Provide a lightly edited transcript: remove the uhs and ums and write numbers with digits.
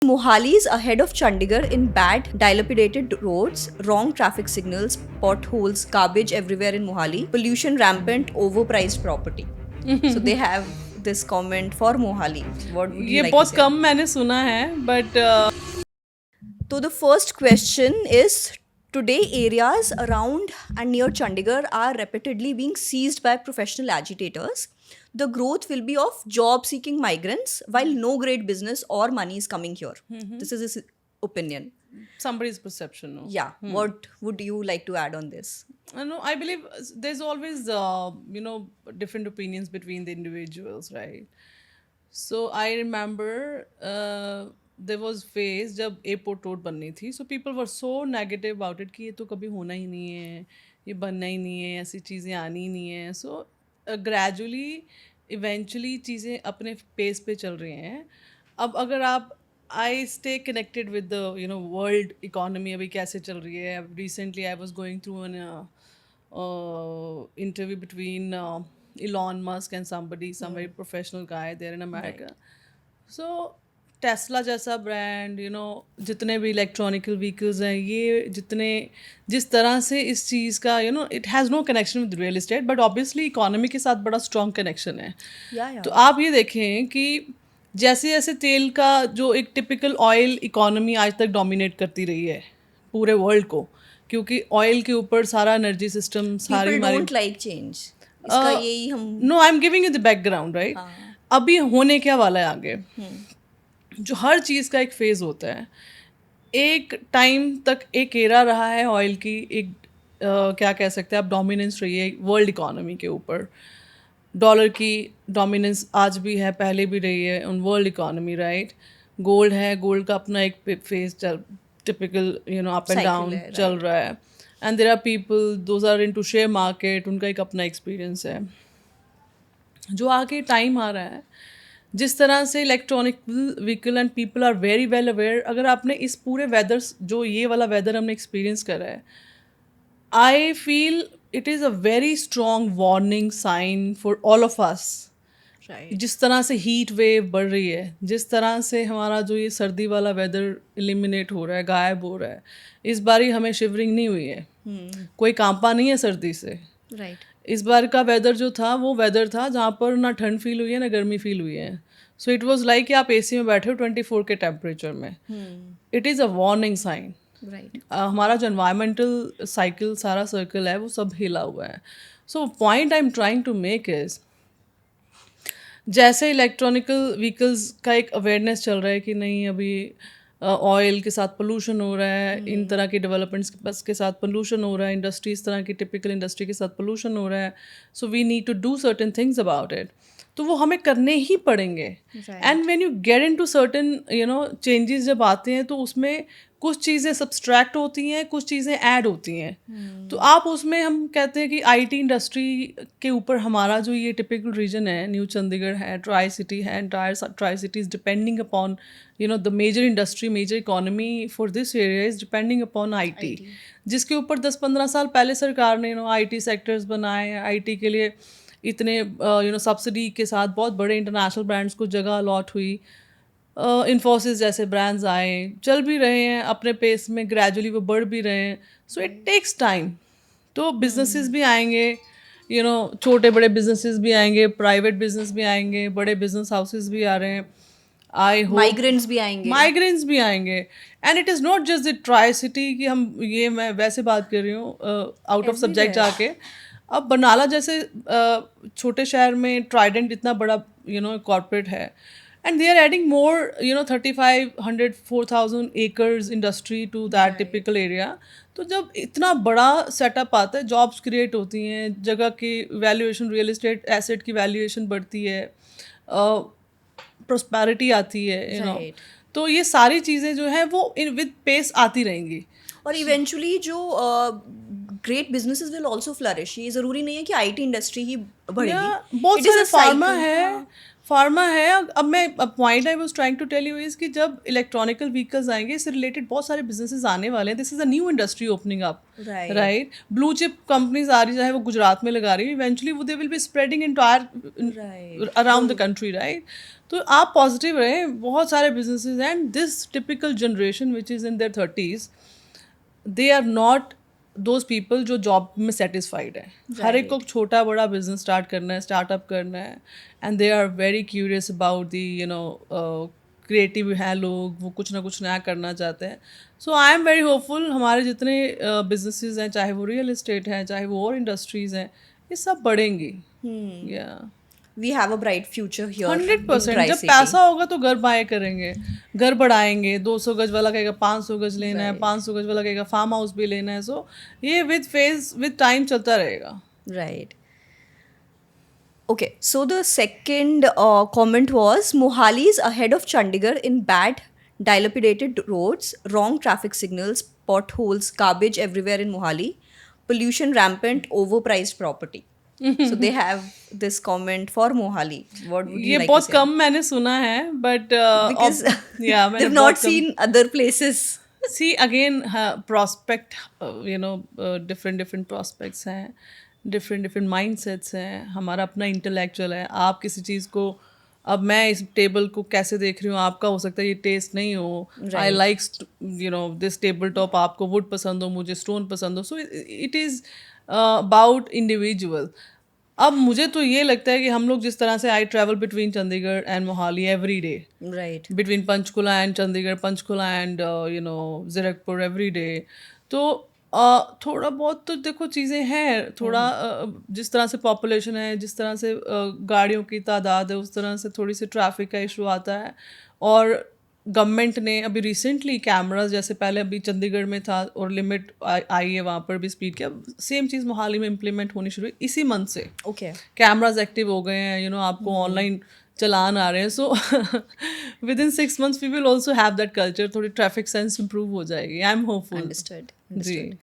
Mohali is ahead of Chandigarh in bad, dilapidated roads, wrong traffic signals, potholes, garbage everywhere in Mohali, pollution rampant, overpriced property. So they have this comment for Mohali. What would you ये like to बहुत say? कम मैंने सुना है but So the first question is today areas around and near Chandigarh are repeatedly being seized by professional agitators. The growth will be of job seeking migrants while no great business or money is coming here. This is his opinion. somebody's perception. No, Yeah. What would you like to add on this? no, I believe there's always different opinions between the individuals, right? So I remember there was phase जब airport road बननी थी, so people were so negative about it कि ये तो कभी होना ही नहीं है, ये बनना ही नहीं है, ऐसी चीज़ें आनी ही नहीं है. So gradually eventually चीज़ें अपने पेस पे चल रही हैं. अब अगर आप I stay connected with the world economy अभी कैसे चल रही है. Recently I was going through an interview between Elon Musk and somebody, some very professional guy there in America. So Tesla जैसा ब्रांड जितने भी इलेक्ट्रॉनिकल व्हीकल्स हैं, ये जिस तरह से इस चीज़ का it has no connection with real estate but obviously economy के साथ बड़ा स्ट्रॉन्ग कनेक्शन है. तो आप ये देखें कि जैसे जैसे तेल का जो एक टिपिकल ऑयल इकोनॉमी आज तक डोमिनेट करती रही है पूरे वर्ल्ड को, क्योंकि ऑयल के ऊपर सारा एनर्जी सिस्टम सारी People हमारी don't like change. इसका यही हम know I am giving you the background right. अभी होने क्या वाला है आगे, जो हर चीज़ का एक फेज़ होता है. एक टाइम तक एक एरा रहा है ऑयल की, एक क्या कह सकते हैं आप, डोमिनेंस रही है वर्ल्ड इकोनॉमी के ऊपर. डॉलर की डोमिनेंस आज भी है, पहले भी रही है उन वर्ल्ड इकोनॉमी, राइट. गोल्ड है, गोल्ड का अपना एक phase typical up and down चल रहा है. And there are people those are into share market, उनका एक अपना एक्सपीरियंस है. जो आगे टाइम आ रहा है, जिस तरह से electronic vehicle and people are very well aware. अगर आपने इस पूरे वेदर, जो ये वाला वेदर हमने एक्सपीरियंस करा है, I feel it is a very strong warning sign for all of us. जिस तरह से हीट वेव बढ़ रही है, जिस तरह से हमारा जो ये सर्दी वाला वेदर एलिमिनेट हो रहा है, गायब हो रहा है, इस बार हमें शिवरिंग नहीं हुई है, कोई कांपा नहीं है सर्दी से. राइट. इस बार का वेदर जो था वो वेदर था जहाँ पर ना ठंड फील हुई है ना गर्मी फील हुई है. सो इट वॉज लाइक कि आप एसी में बैठे हो 24 के टेम्परेचर में. It is a warning sign. Right. हमारा जो एनवायरमेंटल साइकिल सारा सर्कल है वो सब हिला हुआ है. So point I am trying to make is, जैसे इलेक्ट्रॉनिकल व्हीकल्स का एक अवेयरनेस चल रहा है कि नहीं अभी ऑयल के साथ पोल्यूशन हो रहा है, इन तरह के डेवलपमेंट्स के साथ पोल्यूशन हो रहा है, इंडस्ट्री इस तरह की टिपिकल इंडस्ट्री के साथ पोल्यूशन हो रहा है, so we need to do certain things about it. तो वो हमें करने ही पड़ेंगे. And when you get into certain changes जब आते हैं, तो उसमें कुछ चीज़ें सब्सट्रैक्ट होती हैं, कुछ चीज़ें ऐड होती हैं. तो आप उसमें, हम कहते हैं कि आईटी इंडस्ट्री के ऊपर हमारा जो ये टिपिकल रीजन है, न्यू चंडीगढ़ है, ट्राई सिटी है, entire tri city is depending upon the major industry, major economy for this area is depending upon IT, जिसके ऊपर 10-15 साल पहले सरकार ने आईटी सेक्टर्स बनाए. आईटी के लिए इतने सब्सिडी के साथ बहुत बड़े इंटरनेशनल ब्रांड्स को जगह अलॉट हुई. इन्फोसिस जैसे ब्रांड्स आए, चल भी रहे हैं अपने पेस में, ग्रेजुअली वो बढ़ भी रहे हैं. So it takes time. तो बिजनेसेस भी आएंगे, छोटे बड़े बिजनेसेस भी आएंगे, प्राइवेट बिजनेस भी आएंगे, बड़े बिजनेस हाउसेस भी आ रहे हैं. आई होप माइग्रेंट्स भी आएंगे. And it is not just the tri city कि हम, ये मैं वैसे बात कर रही हूँ आउट ऑफ सब्जेक्ट जाके. अब बनाला जैसे छोटे शहर में ट्राइडेंट इतना बड़ा कॉर्पोरेट है, and they are adding more 3500 4000 acres industry to that typical area. तो जब इतना बड़ा सेटअप आता है, जॉब्स क्रिएट होती हैं, जगह की वैल्यूएशन, रियल एस्टेट एसेट की वैल्यूएशन बढ़ती है, प्रोस्पेरिटी आती है, तो ये सारी चीज़ें जो हैं वो विद पेस आती रहेंगी. और इवेंचुअली जो great businesses will also flourish. ये ज़रूरी नहीं है कि IT इंडस्ट्री ही बढ़ेगी. Yeah, बहुत It is सारे a cycle. फार्मा है अब मैं point I was trying to tell you is कि जब इलेक्ट्रॉनिकल व्हीकल्स आएंगे इससे रिलेटेड बहुत सारे बिजनेसेस आने वाले हैं. This is a new industry opening up, Right. Right. Blue chip companies आ रही, चाहे वो गुजरात में लगा रही है, इवेंचुअली वो they will be spreading Right. Around the country, right. तो आप पॉजिटिव रहें. बहुत सारे businesses and this typical generation which is in their 30s, they are not those people जो जॉब में सेटिस्फाइड है. हर एक को छोटा बड़ा बिजनेस स्टार्ट करना है, स्टार्टअप करना है, and they are very curious about the creative हैं लोग, वो कुछ ना कुछ नया करना चाहते हैं. सो आई एम वेरी होपफुल. हमारे जितने बिजनेसेस हैं, चाहे वो रियल इस्टेट हैं, चाहे वो और इंडस्ट्रीज़ हैं, ये सब बढ़ेंगी. या We have a bright future here. 100%. in जब Tri-City. पैसा होगा तो घर बाय करेंगे, घर बढ़ाएंगे. 200 गज वाला कहेगा 500 गज लेना है, 500 गज वाला कहेगा फार्म हाउस भी लेना है. सो ये विद टाइम चलता रहेगा. Right. Okay, so the second comment was Mohali is ahead of Chandigarh in bad, dilapidated roads, wrong traffic signals, potholes, garbage everywhere in Mohali, pollution rampant, overpriced property. So they have this comment for Mohali. What would you ये like बहुत to say? कम मैंने सुना है, but Because या मैंने they've not seen other places. See again prospect, different prospects हैं, different mindsets हैं. हमारा अपना इंटेलेक्चुअल है. आप किसी चीज़ को, अब मैं इस टेबल को कैसे देख रही हूँ, आपका हो सकता है ये टेस्ट नहीं हो. I like this table top, आपको वुड पसंद हो, मुझे स्टोन पसंद हो. So it is about individual. अब मुझे तो ये लगता है कि हम लोग जिस तरह से I travel between Chandigarh and Mohali every day, Right. between Panchkula and Chandigarh, Panchkula and Zirakpur every day. तो थोड़ा बहुत तो देखो चीज़ें हैं. थोड़ा जिस तरह से पॉपुलेशन है, जिस तरह से गाड़ियों की तादाद है, उस तरह से थोड़ी सी ट्रैफिक का इशू आता है. और गवर्नमेंट ने अभी रिसेंटली कैमराज, जैसे पहले अभी चंडीगढ़ में था और लिमिट आई है वहाँ पर भी स्पीड की, अब सेम चीज़ मोहाली में इम्प्लीमेंट होनी शुरू हुई इसी मंथ से. Okay. कैमराज एक्टिव हो गए हैं, आपको ऑनलाइन चलान आ रहे हैं. So within 6 months we will also have that culture. थोड़ी ट्रैफिक सेंस इंप्रूव हो जाएगी. I am hopeful. Understood. Ji.